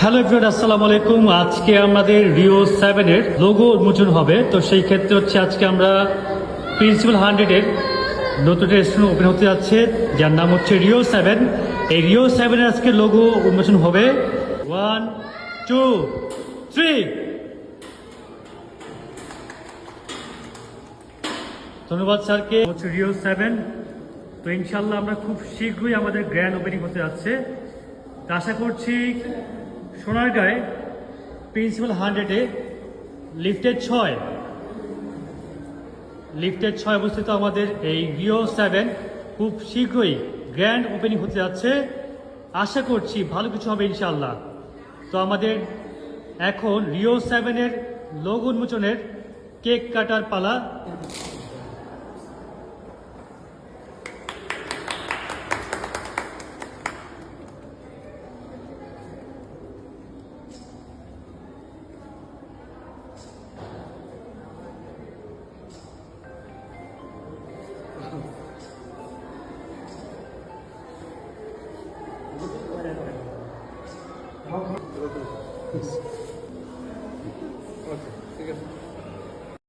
Hello everyone, আসসালামু আলাইকুম। আজকে আমাদের রিও 7 এর লোগো উন্মোচন হবে। তো সেই ক্ষেত্রে আজকে আমরা প্রিন্সিপাল 100 এর নতুন রেস্টুরেন্ট ওপেন হতে যাচ্ছে, যার নাম হচ্ছে রিও 7। এই রিও 7 এর আজকে লোগো উন্মোচন হবে। 1 2 3। ধন্যবাদ স্যারকে। হচ্ছে রিও 7। তো ইনশাল্লাহ আমরা খুব শীঘ্রই আমাদের গ্র্যান্ড ওপেনিং হতে যাচ্ছে। তো আশা করছি সোনারগাঁয়ে প্রিন্সিপাল 100-এ লিফটের 6 অবস্থিত আমাদের এই রিও 7 খুব শীঘ্রই গ্র্যান্ড ওপেনিং হতে যাচ্ছে। আশা করছি ভালো কিছু হবে ইনশাআল্লাহ। তো আমাদের এখন রিও 7-এর লোগো উন্মোচনের কেক কাটার পালা। ওকে, ঠিক আছে।